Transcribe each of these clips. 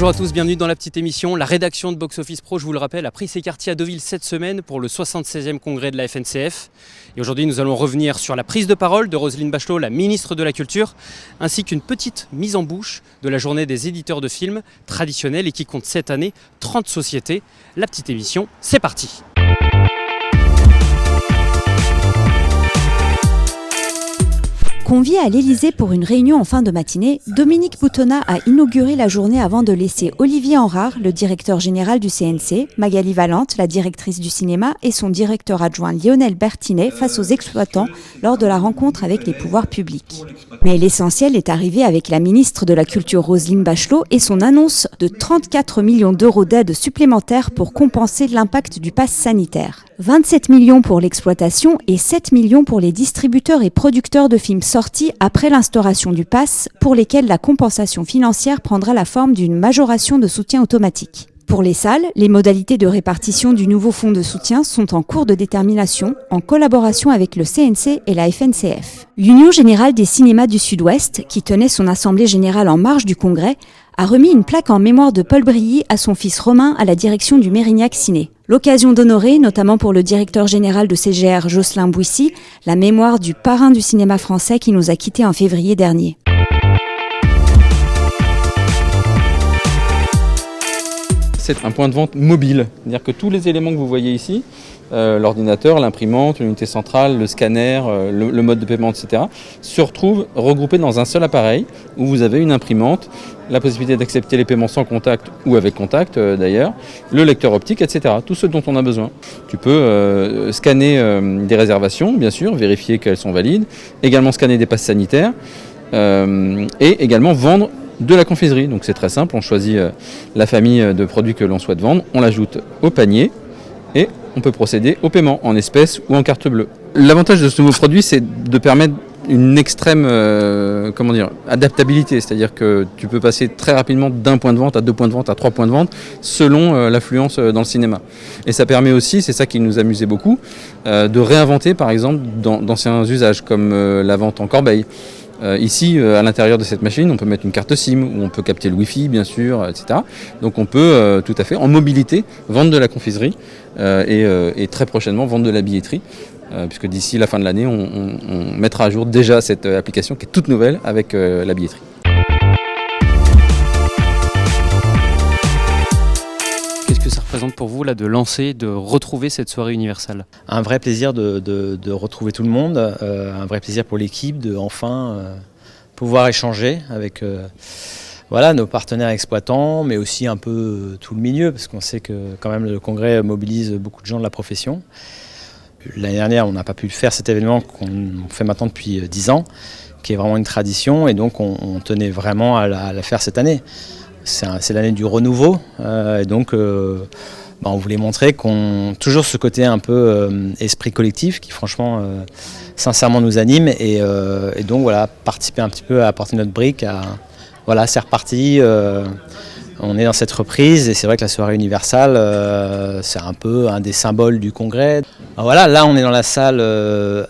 Bonjour à tous, bienvenue dans la petite émission. La rédaction de Box Office Pro, je vous le rappelle, a pris ses quartiers à Deauville cette semaine pour le 76e congrès de la FNCF. Et aujourd'hui, nous allons revenir sur la prise de parole de Roselyne Bachelot, la ministre de la Culture, ainsi qu'une petite mise en bouche de la journée des éditeurs de films traditionnels et qui compte cette année 30 sociétés. La petite émission, c'est parti! Convié à l'Élysée pour une réunion en fin de matinée, Dominique Boutonnat a inauguré la journée avant de laisser Olivier Enrard, le directeur général du CNC, Magali Valente, la directrice du cinéma, et son directeur adjoint Lionel Bertinet face aux exploitants lors de la rencontre avec les pouvoirs publics. Mais l'essentiel est arrivé avec la ministre de la Culture Roselyne Bachelot et son annonce de 34 millions d'euros d'aide supplémentaires pour compenser l'impact du pass sanitaire. 27 millions pour l'exploitation et 7 millions pour les distributeurs et producteurs de films sortis après l'instauration du pass, pour lesquels la compensation financière prendra la forme d'une majoration de soutien automatique. Pour les salles, les modalités de répartition du nouveau fonds de soutien sont en cours de détermination, en collaboration avec le CNC et la FNCF. L'Union générale des cinémas du Sud-Ouest, qui tenait son assemblée générale en marge du congrès, a remis une plaque en mémoire de Paul Brilly à son fils Romain à la direction du Mérignac Ciné. L'occasion d'honorer, notamment pour le directeur général de CGR Jocelyn Bouissy, la mémoire du parrain du cinéma français qui nous a quittés en février dernier. C'est un point de vente mobile, c'est-à-dire que tous les éléments que vous voyez ici, l'ordinateur, l'imprimante, l'unité centrale, le scanner, le mode de paiement, etc., se retrouvent regroupés dans un seul appareil où vous avez une imprimante, la possibilité d'accepter les paiements sans contact ou avec contact d'ailleurs, le lecteur optique, etc., tout ce dont on a besoin. Tu peux scanner des réservations, bien sûr, vérifier qu'elles sont valides, également scanner des passes sanitaires et également vendre de la confiserie. Donc c'est très simple, on choisit la famille de produits que l'on souhaite vendre, on l'ajoute au panier et on peut procéder au paiement en espèces ou en carte bleue. L'avantage de ce nouveau produit, c'est de permettre une extrême adaptabilité, c'est-à-dire que tu peux passer très rapidement d'un point de vente à 2 points de vente à 3 points de vente selon l'affluence dans le cinéma. Et ça permet aussi, c'est ça qui nous amusait beaucoup, de réinventer par exemple d'anciens usages comme la vente en corbeille. Ici, à l'intérieur de cette machine, on peut mettre une carte SIM, où on peut capter le Wi-Fi, bien sûr, etc. Donc on peut tout à fait, en mobilité, vendre de la confiserie et très prochainement vendre de la billetterie, puisque d'ici la fin de l'année, on mettra à jour déjà cette application qui est toute nouvelle avec la billetterie. Qu'est-ce que ça représente pour vous là, de lancer, de retrouver cette soirée universelle ? Un vrai plaisir de retrouver tout le monde, un vrai plaisir pour l'équipe de enfin pouvoir échanger avec nos partenaires exploitants, mais aussi un peu tout le milieu, parce qu'on sait que quand même le congrès mobilise beaucoup de gens de la profession. L'année dernière, on n'a pas pu faire cet événement qu'on fait maintenant depuis 10 ans, qui est vraiment une tradition, et donc on tenait vraiment à la faire cette année. C'est l'année du renouveau, et donc on voulait montrer qu'on toujours ce côté un peu esprit collectif qui franchement sincèrement nous anime, et donc voilà, participer un petit peu à apporter notre brique c'est reparti. On est dans cette reprise et c'est vrai que la soirée universelle, c'est un peu un des symboles du congrès. Voilà, là on est dans la salle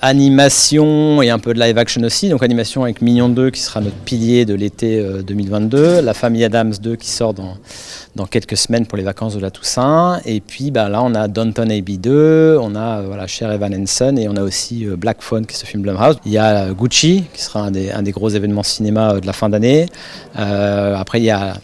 animation et un peu de live action aussi. Donc animation avec Mignon 2 qui sera notre pilier de l'été 2022. La famille Adams 2 qui sort dans quelques semaines pour les vacances de la Toussaint. Et puis là on a Downton Abbey 2, on a Cher Evan Hansen et on a aussi Black Phone qui est ce film Blumhouse. Il y a Gucci qui sera un des gros événements cinéma de la fin d'année. Après il y a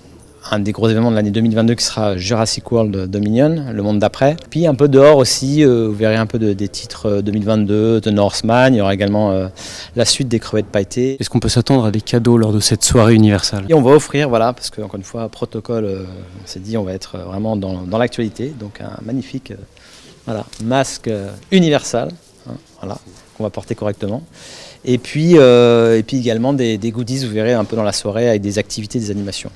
un des gros événements de l'année 2022 qui sera Jurassic World Dominion, le monde d'après. Puis un peu dehors aussi, vous verrez un peu des titres 2022, de Northman, il y aura également la suite des crevettes pailletées. Est-ce qu'on peut s'attendre à des cadeaux lors de cette soirée universelle ? Et on va offrir, parce que encore une fois, protocole, on s'est dit on va être vraiment dans l'actualité, donc un magnifique masque universal, qu'on va porter correctement. Et puis également des goodies, vous verrez un peu dans la soirée avec des activités, des animations.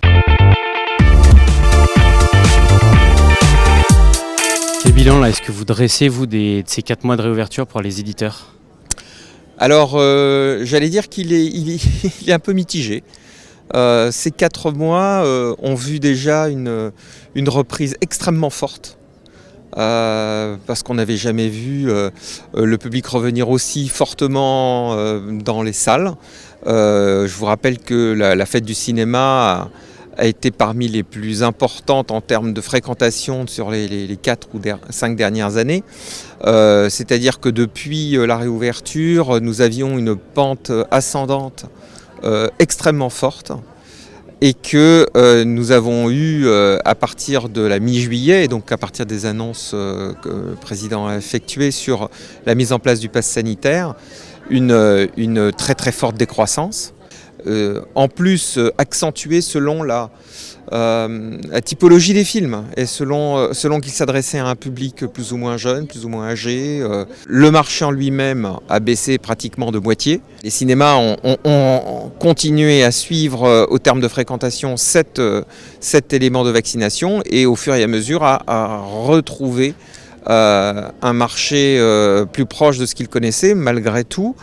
Quel bilan est-ce que vous dressez, vous, de ces 4 mois de réouverture pour les éditeurs ? Alors, j'allais dire qu'il est un peu mitigé. Ces 4 mois ont vu déjà une reprise extrêmement forte. Parce qu'on n'avait jamais vu le public revenir aussi fortement dans les salles. Je vous rappelle que la fête du cinéma a été parmi les plus importantes en termes de fréquentation sur les 4 ou 5 dernières années. C'est-à-dire que depuis la réouverture, nous avions une pente ascendante extrêmement forte et que nous avons eu à partir de la mi-juillet, donc à partir des annonces que le président a effectuées sur la mise en place du pass sanitaire, une très très forte décroissance. En plus accentuée selon la typologie des films et selon qu'il s'adressait à un public plus ou moins jeune, plus ou moins âgé. Le marché en lui-même a baissé pratiquement de moitié. Les cinémas ont continué à suivre au terme de fréquentation cet élément de vaccination et au fur et à mesure à retrouver un marché plus proche de ce qu'ils connaissaient. Malgré tout,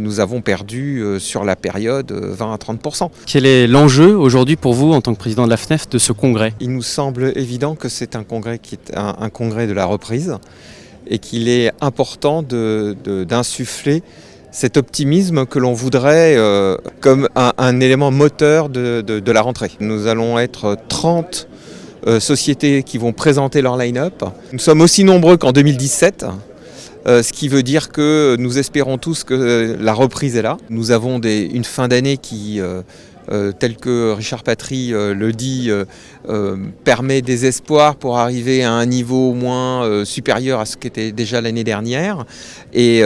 nous avons perdu sur la période 20 à 30%. Quel est l'enjeu aujourd'hui pour vous, en tant que président de la FNEF, de ce congrès? Il nous semble évident que c'est un congrès qui est un congrès de la reprise et qu'il est important d'insuffler cet optimisme que l'on voudrait comme un élément moteur de la rentrée. Nous allons être 30 sociétés qui vont présenter leur line-up. Nous sommes aussi nombreux qu'en 2017. Ce qui veut dire que nous espérons tous que la reprise est là. Nous avons une fin d'année qui, tel que Richard Patry le dit, permet des espoirs pour arriver à un niveau au moins supérieur à ce qu'était déjà l'année dernière. Et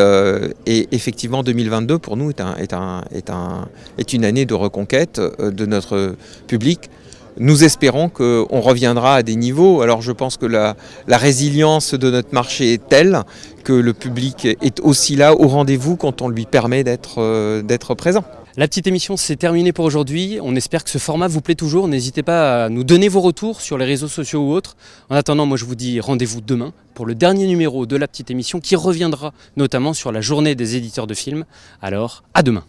effectivement, 2022 pour nous est une année de reconquête de notre public. Nous espérons qu'on reviendra à des niveaux. Alors je pense que la résilience de notre marché est telle que le public est aussi là au rendez-vous quand on lui permet d'être présent. La petite émission, c'est terminé pour aujourd'hui. On espère que ce format vous plaît toujours. N'hésitez pas à nous donner vos retours sur les réseaux sociaux ou autres. En attendant, moi je vous dis rendez-vous demain pour le dernier numéro de la petite émission qui reviendra notamment sur la journée des éditeurs de films. Alors, à demain.